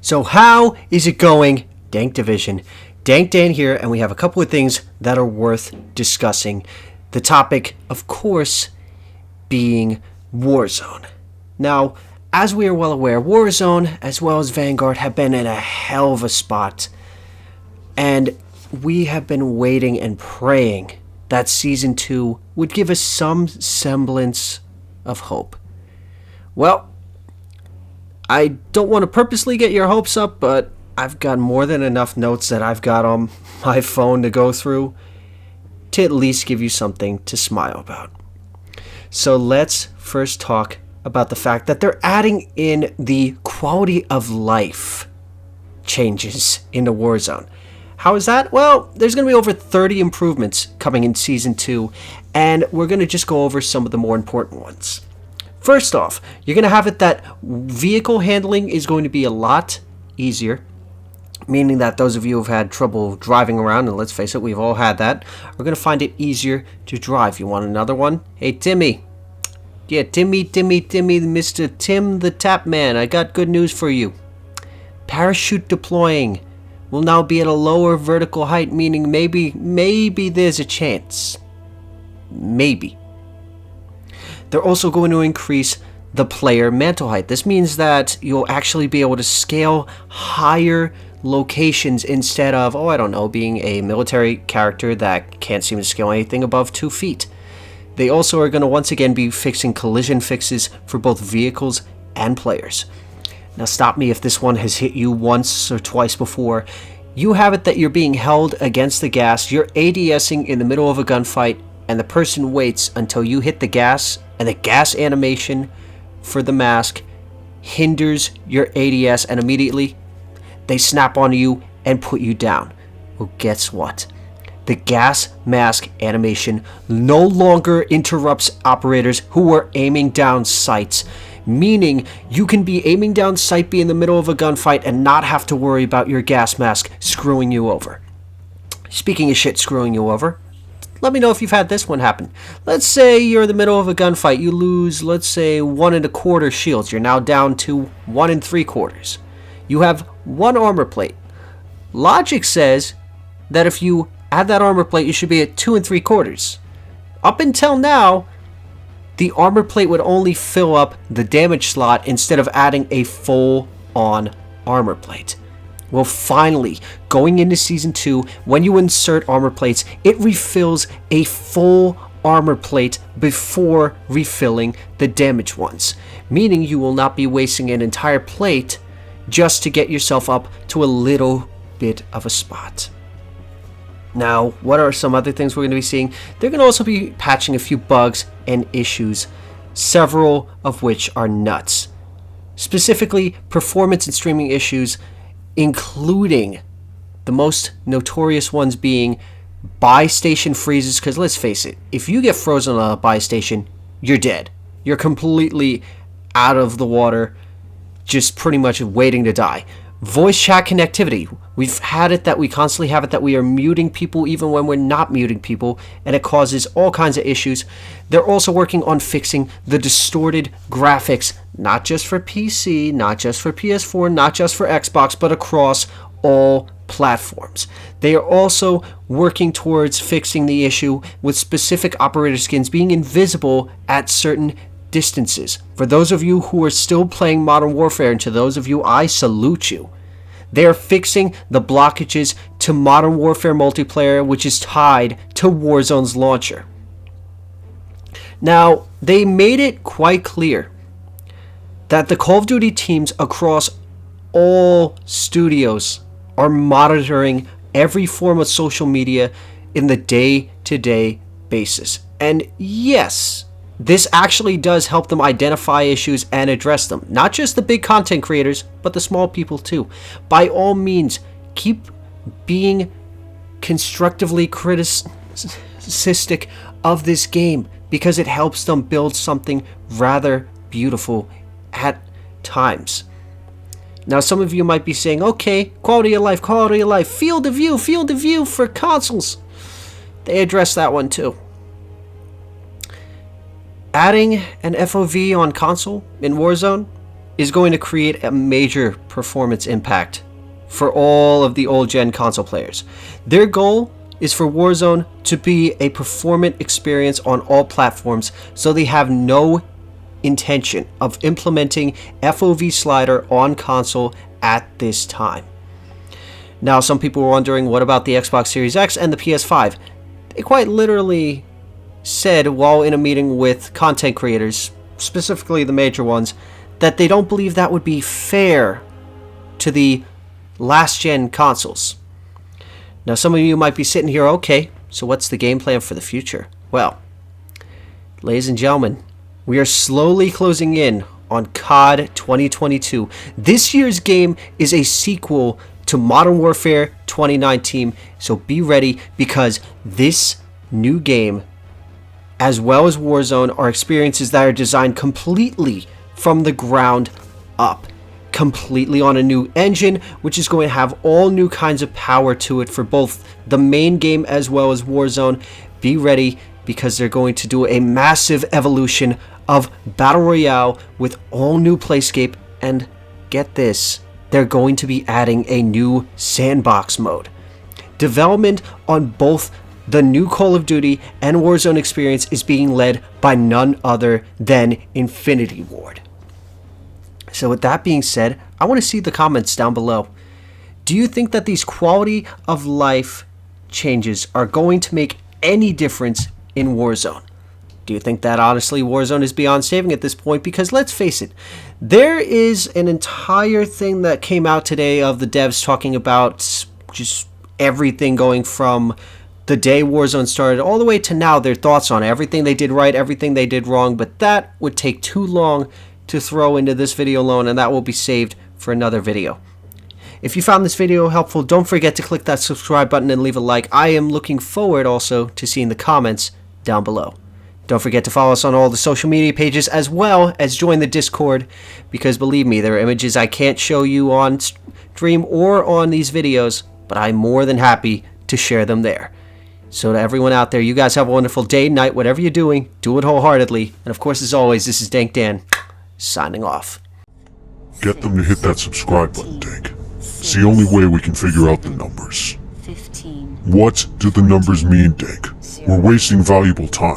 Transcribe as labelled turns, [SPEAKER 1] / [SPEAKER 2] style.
[SPEAKER 1] So how is it going, Dank Division? Dank Dan here, and we have a couple of things that are worth discussing. The topic, of course, being Warzone. Now, as we are well aware, Warzone, as well as Vanguard, have been in a hell of a spot. And we have been waiting and praying that Season 2 would give us some semblance of hope. Well, I don't want to purposely get your hopes up, but I've got more than enough notes that I've got on my phone to go through to at least give you something to smile about. So let's first talk about the fact that they're adding in the quality of life changes into Warzone. How is that? Well, there's going to be over 30 improvements coming in Season 2, and we're going to just go over some of the more important ones. First off, you're going to have it that vehicle handling is going to be a lot easier, meaning that those of you who've had trouble driving around, and let's face it, we've all had that, are going to find it easier to drive. You want another one? Hey, Timmy. Yeah, Timmy, Mr. Tim the Tap Man, I got good news for you. Parachute deploying will now be at a lower vertical height, meaning maybe there's a chance. Maybe. They're also going to increase the player mantle height. This means that you'll actually be able to scale higher locations instead of, being a military character that can't seem to scale anything above 2 feet. They also are going to once again be fixing collision fixes for both vehicles and players. Now stop me if this one has hit you once or twice before. You have it that you're being held against the gas, you're ADSing in the middle of a gunfight, and the person waits until you hit the gas, and the gas animation for the mask hinders your ADS, and immediately they snap onto you and put you down. Well, guess what? The gas mask animation no longer interrupts operators who are aiming down sights, meaning you can be aiming down sight, be in the middle of a gunfight, and not have to worry about your gas mask screwing you over. Speaking of shit screwing you over, let me know if you've had this one happen. Let's say you're in the middle of a gunfight, you lose, let's say, 1 1/4 shields. You're now down to 1 3/4. You have 1 armor plate. Logic says that if you add that armor plate, you should be at 2 3/4. Up until now, the armor plate would only fill up the damage slot instead of adding a full-on armor plate. Well, finally, going into Season 2, when you insert armor plates, it refills a full armor plate before refilling the damaged ones, meaning you will not be wasting an entire plate just to get yourself up to a little bit of a spot. Now, what are some other things we're going to be seeing? They're going to also be patching a few bugs and issues, several of which are nuts. Specifically, performance and streaming issues, including the most notorious ones being buy station freezes, because let's face it, if you get frozen on a buy station, you're dead. You're completely out of the water, just pretty much waiting to die. Voice chat connectivity. We've had it that we constantly have it that we are muting people even when we're not muting people, and it causes all kinds of issues. They're also working on fixing the distorted graphics, not just for PC, not just for PS4, not just for Xbox, but across all platforms. They are also working towards fixing the issue with specific operator skins being invisible at certain distances. For those of you who are still playing Modern Warfare, and to those of you, I salute you. They are fixing the blockages to Modern Warfare multiplayer, which is tied to Warzone's launcher. Now, they made it quite clear that the Call of Duty teams across all studios are monitoring every form of social media in the day-to-day basis. And yes, this actually does help them identify issues and address them. Not just the big content creators, but the small people too. By all means, keep being constructively criticistic of this game, because it helps them build something rather beautiful at times. Now, some of you might be saying, okay, quality of life, field of view for consoles. They address that one too. Adding an FOV on console in Warzone is going to create a major performance impact for all of the old gen console players. Their goal is for Warzone to be a performant experience on all platforms, so they have no intention of implementing FOV slider on console at this time. Now, some people were wondering, what about the Xbox Series X and the PS5? They quite literally said while in a meeting with content creators, specifically the major ones, that they don't believe that would be fair to the last gen consoles. Now, some of you might be sitting here, okay, so what's the game plan for the future? Well, ladies and gentlemen, we are slowly closing in on COD 2022. This year's game is a sequel to Modern Warfare 2019, so be ready, because this new game, as well as Warzone, are experiences that are designed completely from the ground up. Completely on a new engine, which is going to have all new kinds of power to it for both the main game as well as Warzone. Be ready, because they're going to do a massive evolution of Battle Royale with all new playscape, and get this, they're going to be adding a new sandbox mode. Development on both the new Call of Duty and Warzone experience is being led by none other than Infinity Ward. So with that being said, I want to see the comments down below. Do you think that these quality of life changes are going to make any difference in Warzone? Do you think that honestly Warzone is beyond saving at this point? Because let's face it, there is an entire thing that came out today of the devs talking about just everything going from the day Warzone started all the way to now, their thoughts on everything they did right, everything they did wrong, but that would take too long to throw into this video alone, and that will be saved for another video. If you found this video helpful, don't forget to click that subscribe button and leave a like. I am looking forward also to seeing the comments down below. Don't forget to follow us on all the social media pages, as well as join the Discord, because believe me, there are images I can't show you on stream or on these videos, but I'm more than happy to share them there. So to everyone out there, you guys have a wonderful day, night, whatever you're doing, do it wholeheartedly. And of course, as always, this is Dank Dan, signing off.
[SPEAKER 2] Get them to hit that subscribe button, Dank. It's the only way we can figure out the numbers.
[SPEAKER 3] 15.
[SPEAKER 2] What do the numbers mean, Dank? We're wasting valuable time.